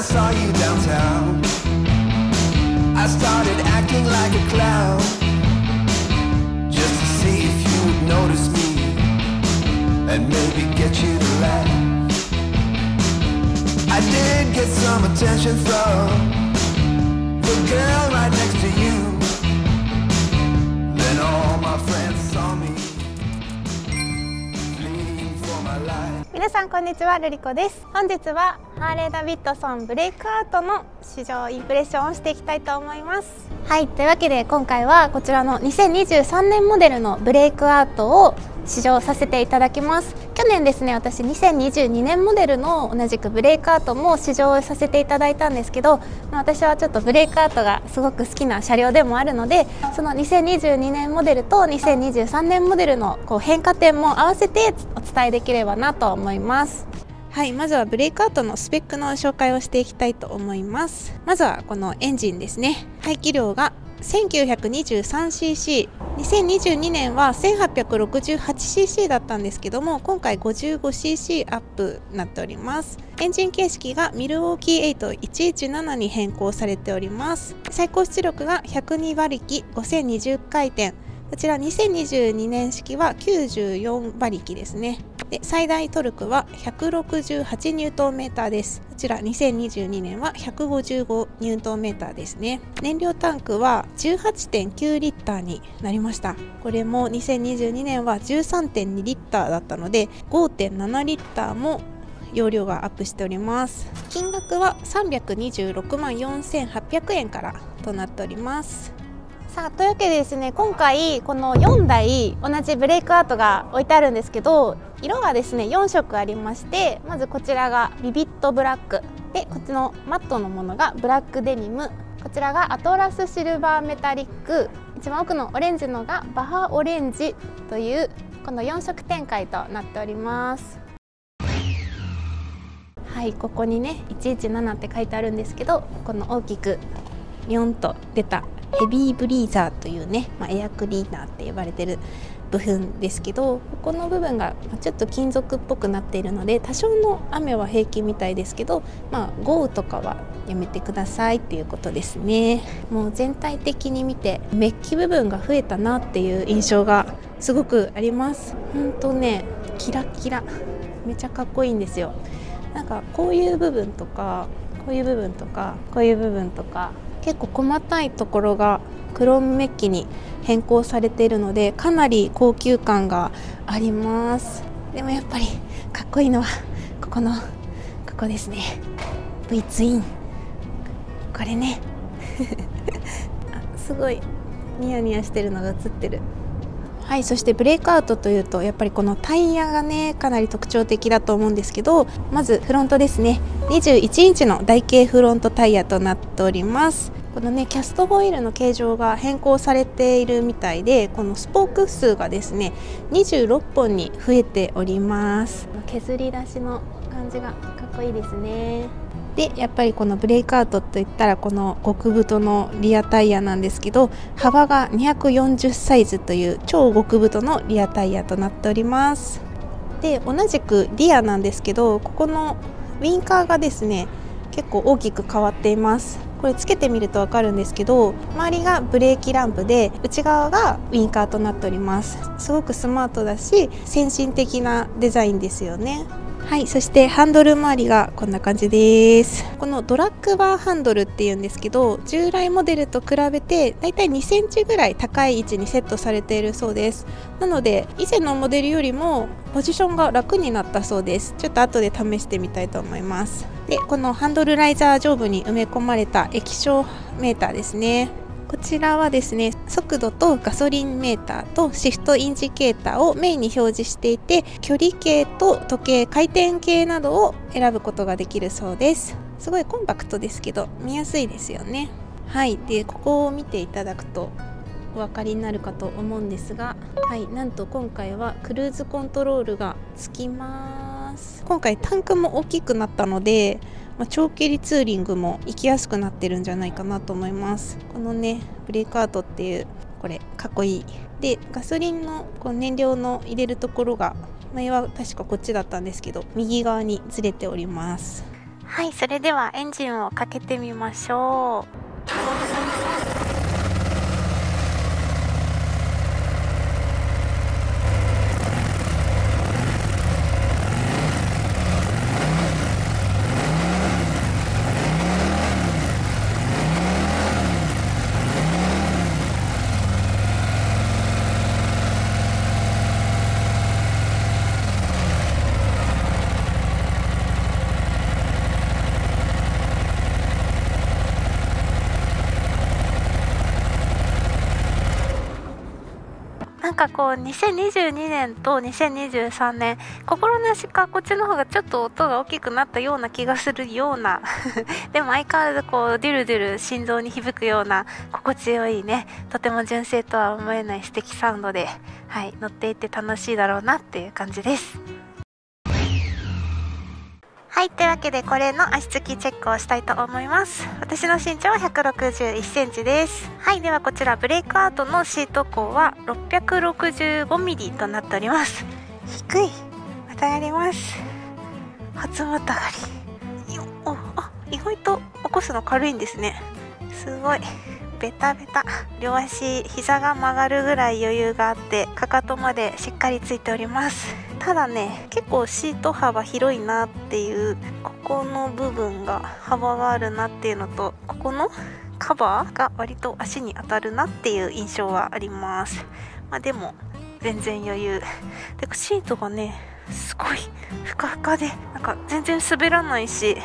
saw you downtown. I started acting like a clown, just to see if you would notice me and maybe get you to laugh. I did get some attention from the girl right next to you. Then all my friends saw me fleeing for my life. 皆さんこんにちは、ルリコです。本日はハーレーダビッドソンブレイクアウトの試乗インプレッションをしていきたいと思います。はい、というわけで今回はこちらの2023年モデルのブレイクアウトを試乗させていただきます。去年ですね、私2022年モデルの同じくブレイクアウトも試乗させていただいたんですけど、私はちょっとブレイクアウトがすごく好きな車両でもあるので、その2022年モデルと2023年モデルの変化点も合わせてお伝えできればなと思います。はい、まずはブレイクアウトのスペックの紹介をしていきたいと思います。まずはこのエンジンですね。排気量が 1923cc、 2022年は 1868cc だったんですけども、今回 55cc アップになっております。エンジン形式がミルウォーキー8117に変更されております。最高出力が102馬力5020回転、こちら2022年式は94馬力ですね。で最大トルクは168ニュートンメーターです。こちら2022年は155ニュートンメーターですね。燃料タンクは 18.9 リッターになりました。これも2022年は 13.2 リッターだったので 5.7 リッターも容量がアップしております。金額は326万4800円からとなっております。さあ、というわけでですね、今回この4台同じブレイクアウトが置いてあるんですけど、色がですね4色ありまして、まずこちらがビビットブラックで、こっちのマットのものがブラックデニム、こちらがアトラスシルバーメタリック、一番奥のオレンジのがバハオレンジというこの4色展開となっております。はい、ここにね117って書いてあるんですけど、この大きくニョンと出たヘビーブリーザーというね、エアクリーナーって呼ばれてる部分ですけど、ここの部分がちょっと金属っぽくなっているので、多少の雨は平気みたいですけど、豪雨とかはやめてくださいっていうことですね。もう全体的に見てメッキ部分が増えたなっていう印象がすごくあります。ほんとね、キラキラ、めちゃかっこいいんですよ。なんかこういう部分とかこういう部分とかこういう部分とか結構細かいところがクロームメッキに変更されているので、かなり高級感があります。でもやっぱりかっこいいのはここですね。 V ツイン、これねすごいニヤニヤしてるのが映ってる。はい、そしてブレイクアウトというとやっぱりこのタイヤがねかなり特徴的だと思うんですけど、まずフロントですね。21インチの台形フロントタイヤとなっております。このねキャストホイールの形状が変更されているみたいで、このスポーク数がですね26本に増えております。削り出しの感じがかっこいいですね。でやっぱりこのブレイクアウトといったらこの極太のリアタイヤなんですけど、幅が240サイズという超極太のリアタイヤとなっております。で同じくリアなんですけど、ここのウインカーがですね結構大きく変わっています。これつけてみると分かるんですけど、周りがブレーキランプで内側がウインカーとなっております。すごくスマートだし先進的なデザインですよね。はい、そしてハンドル周りがこんな感じです。このドラッグバーハンドルっていうんですけど、従来モデルと比べてだいたい2センチぐらい高い位置にセットされているそうです。なので以前のモデルよりもポジションが楽になったそうです。ちょっと後で試してみたいと思います。でこのハンドルライザー上部に埋め込まれた液晶メーターですね。こちらはですね速度とガソリンメーターとシフトインジケーターをメインに表示していて、距離計と時計回転計などを選ぶことができるそうです。すごいコンパクトですけど見やすいですよね。はい、でここを見ていただくとお分かりになるかと思うんですが、はい、なんと今回はクルーズコントロールがつきます。今回タンクも大きくなったので長距離ツーリングも行きやすくなってるんじゃないかなと思います。このねブレイクアウトっていうこれかっこいい。でガソリンの燃料の入れるところが前は確かこっちだったんですけど右側にずれております。はい、それではエンジンをかけてみましょう。なんかこう2022年と2023年、心なしかこっちの方がちょっと音が大きくなったような気がするようなでも相変わらずこうデュルデュル心臓に響くような心地よいね、とても純正とは思えない素敵サウンドで、はい、乗っていて楽しいだろうなっていう感じです。はい、というわけでこれの足つきチェックをしたいと思います。私の身長は161センチです。はい、ではこちらブレイクアウトのシート高は665ミリとなっております。低い。またやります。初またがり。意外と起こすの軽いんですね。すごい。ベタベタ。両足、膝が曲がるぐらい余裕があって、かかとまでしっかりついております。ただね、結構シート幅広いなっていう、ここの部分が幅があるなっていうのと、ここのカバーが割と足に当たるなっていう印象はあります。でも全然余裕で、シートがねすごいふかふかで、なんか全然滑らないし、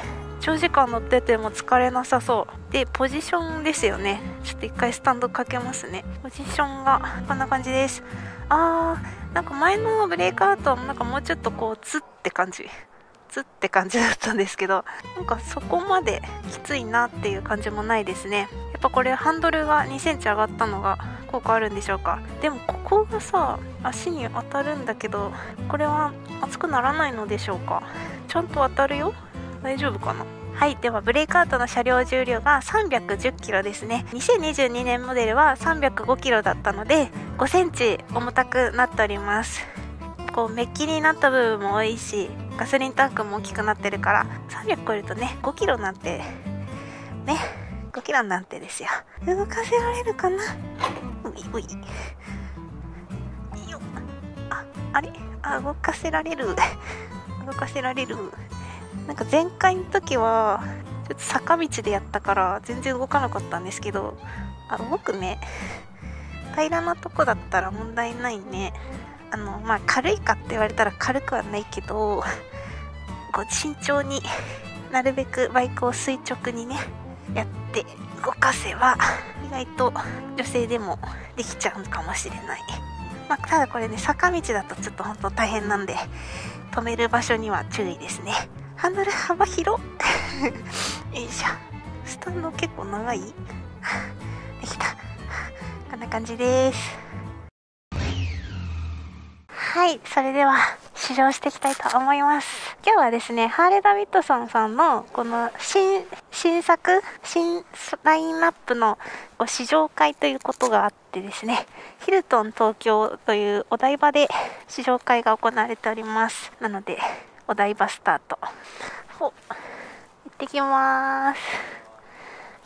長時間乗ってても疲れなさそうで、ポジションですよね。ちょっと一回スタンドかけますね。ポジションがこんな感じです。なんか前のブレイクアウトはなんかもうちょっとこうツって感じだったんですけど、なんかそこまできついなっていう感じもないですね。やっぱこれハンドルが2センチ上がったのが効果あるんでしょうか。でもここがさ、足に当たるんだけど、これは熱くならないのでしょうか。ちゃんと当たるよ。大丈夫かな。はい、ではブレイクアウトの車両重量が310キロですね。2022年モデルは305キロだったので5センチ重たくなっております。こうメッキになった部分も多いし、ガソリンタンクも大きくなってるから、300超えるとね、5キロなんてね、5キロなんてですよ。動かせられるかな。ういよ。動かせられるなんか前回の時はちょっと坂道でやったから全然動かなかったんですけど、動くね。平らなとこだったら問題ないね。軽いかって言われたら軽くはないけど、こう慎重になるべくバイクを垂直にねやって動かせば意外と女性でもできちゃうかもしれない。ただこれね、坂道だとちょっと本当大変なんで、止める場所には注意ですね。ハンドル幅広よいしょ。スタンド結構長いできた。こんな感じです。はい、それでは試乗していきたいと思います。今日はですね、ハーレーダビッドソンさんのこの新ラインナップのご試乗会ということがあってですね、ヒルトン東京というお台場で試乗会が行われております。なのでお台場スタート。行ってきまーす。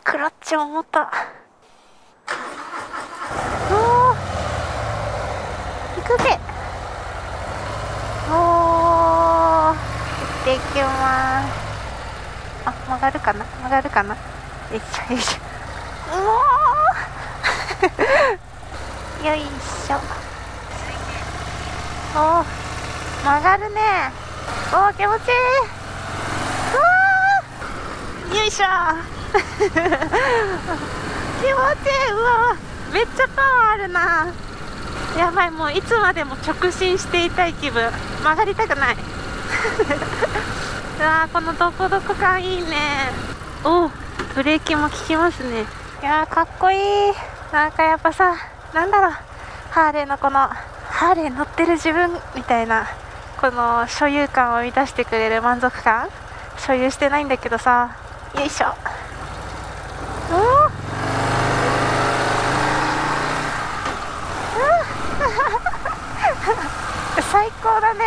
クラッチ重た。行くぜ。行ってきまーす。曲がるかな。よいしょ。よいしょ。曲がるね。気持ちいい。よいしょ。気持ちいい。めっちゃパワーあるな。やばい、もういつまでも直進していたい気分。曲がりたくない。このドコドコ感いいね。ブレーキも効きますね。いやー、かっこいい。なんかやっぱさ、ハーレーのこのハーレー乗ってる自分みたいな、この所有感を満たしてくれる満足感。所有してないんだけどさ。よいしょ。最高だね。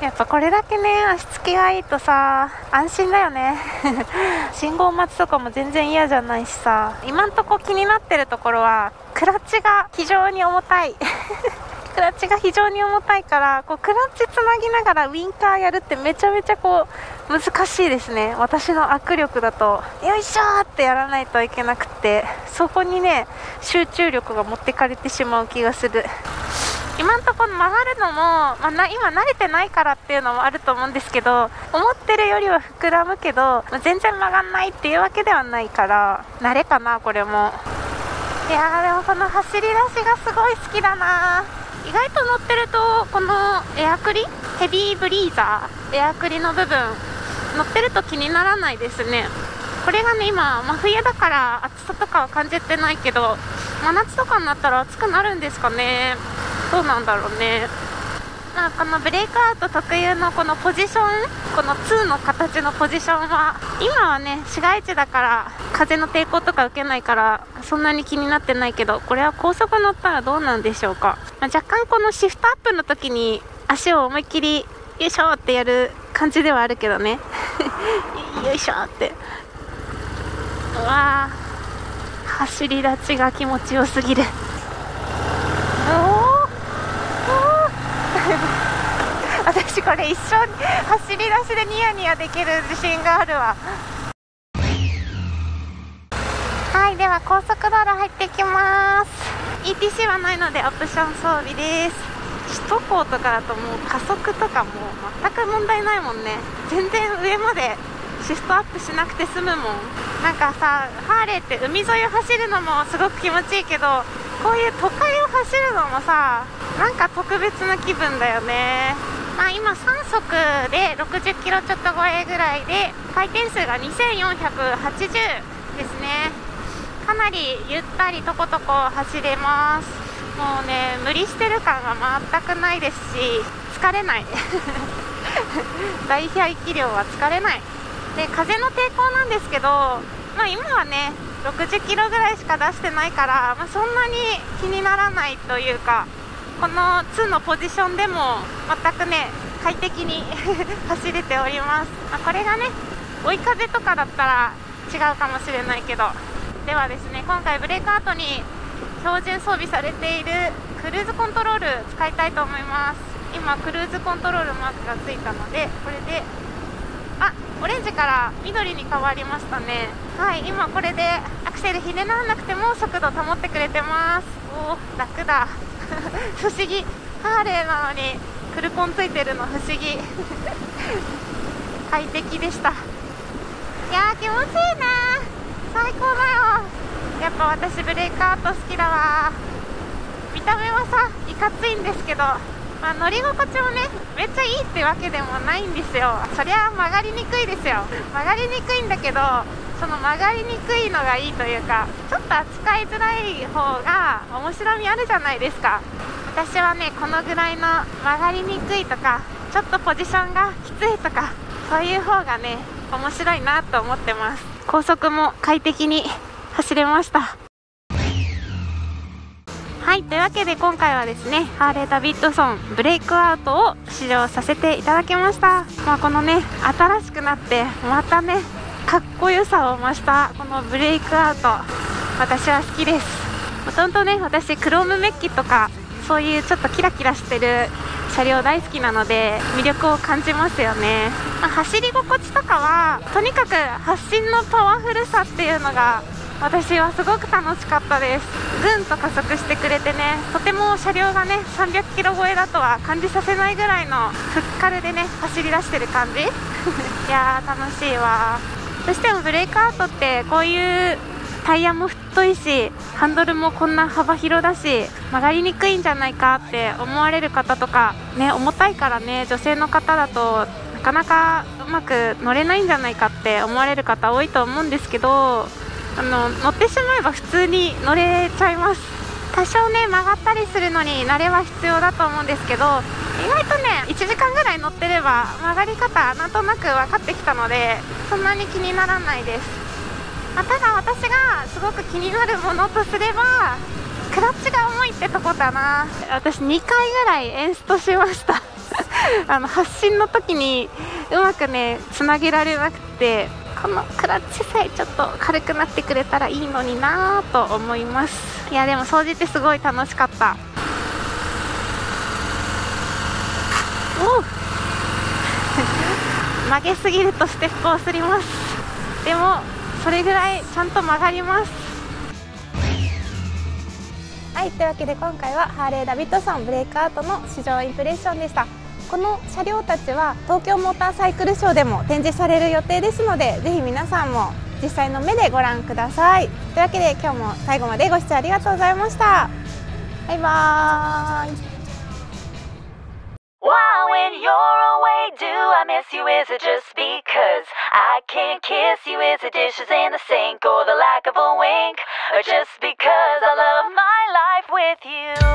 いやっぱこれだけね足つきがいいとさ安心だよね信号待ちとかも全然嫌じゃないしさ。今んとこ気になってるところはクラッチが非常に重たいクラッチが非常に重たいから、こうクラッチつなぎながらウインカーやるってめちゃめちゃこう難しいですね。私の握力だとよいしょーってやらないといけなくて、そこにね集中力が持ってかれてしまう気がする。今のところ曲がるのも、今慣れてないからっていうのもあると思うんですけど、思ってるよりは膨らむけど、全然曲がんないっていうわけではないから慣れかなこれも。いやーでもこの走り出しがすごい好きだな。意外と乗ってるとこのエアクリヘビーブリーザーエアクリの部分乗ってると気にならないですね。これがね今真冬だから暑さとかは感じてないけど、真夏とかになったら暑くなるんですかね。どうなんだろうね。このブレイクアウト特有のこのポジション、この2の形のポジションは今はね市街地だから風の抵抗とか受けないからそんなに気になってないけど、これは高速乗ったらどうなんでしょうか。若干このシフトアップの時に足を思いっきりよいしょってやる感じではあるけどねよいしょって、うわー走り立ちが気持ちよすぎる。私これ一生走り出しでニヤニヤできる自信があるわ。はい、では高速道路入っていきます。 ETC はないのでオプション装備です。首都高とかだともう加速とかも全く問題ないもんね。全然上までシフトアップしなくて済むもん。なんかさ、ハーレーって海沿いを走るのもすごく気持ちいいけど、こういう都会を走るのもさ、なんか特別な気分だよね。今3速で60キロちょっと超えぐらいで、回転数が2480ですね。かなりゆったりとことこ走れます。もうね、無理してる感が全くないですし、疲れない大排気量は疲れない。で、風の抵抗なんですけど、今はね60キロぐらいしか出してないから、そんなに気にならないというか、この2のポジションでも全くね快適に走れております。これがね追い風とかだったら違うかもしれないけど。ではですね、今回ブレイクアウトに標準装備されているクルーズコントロール使いたいと思います。今クルーズコントロールマークがついたので、これでオレンジから緑に変わりましたね。はい、今これでアクセルひねらなくても速度保ってくれてます。おー、楽だ不思議、ハーレーなのにクルコンついてるの不思議快適でした。いやー気持ちいいな、最高だよ。やっぱ私ブレイクアウト好きだわ。見た目はさいかついんですけど、乗り心地もねめっちゃいいってわけでもないんですよ。そりゃ曲がりにくいですよ。曲がりにくいんだけど、その曲がりにくいのがいいというか、ちょっと扱いづらい方が面白みあるじゃないですか。私はねこのぐらいの曲がりにくいとか、ちょっとポジションがきついとか、そういう方がね面白いなと思ってます。高速も快適に走れました。はい、というわけで今回はですね、ハーレーダビッドソンブレイクアウトを試乗させていただきました。このね新しくなってまたねかっこよさを増したこのブレイクアウト、私は好きです。もともとね私クロームメッキとかそういうちょっとキラキラしてる車両大好きなので魅力を感じますよね。走り心地とかはとにかく発進のパワフルさっていうのが私はすごく楽しかったです。ぐんと加速してくれてね、とても車両がね300キロ超えだとは感じさせないぐらいのフッカルでね走り出してる感じいやー楽しいわ。どうしてもブレイクアウトってこういうタイヤも太いし、ハンドルもこんな幅広だし、曲がりにくいんじゃないかって思われる方とかね、重たいからね女性の方だとなかなかうまく乗れないんじゃないかって思われる方多いと思うんですけど、乗ってしまえば普通に乗れちゃいます。多少ね曲がったりするのに慣れは必要だと思うんですけど、意外とね1時間ぐらい乗ってれば曲がり方なんとなく分かってきたので、そんなに気にならないです。ただ私がすごく気になるものとすればクラッチが重いってとこだな。私2回ぐらいエンストしました発進の時にうまくねつなげられなくて、このクラッチさえちょっと軽くなってくれたらいいのになと思います。いやでも掃除ってすごい楽しかった。お曲げすぎるとステップをすります。でもそれぐらいちゃんと曲がります。はい、というわけで今回はハーレーダビッドソンブレイクアウトの試乗インプレッションでした。この車両たちは東京モーターサイクルショーでも展示される予定ですので、ぜひ皆さんも実際の目でご覧ください。というわけで今日も最後までご視聴ありがとうございました。バイバーイ。Why when you're away do I miss you? Is it just because I can't kiss you? Is it dishes in the sink or the lack of a wink? Or just because I love my life with you?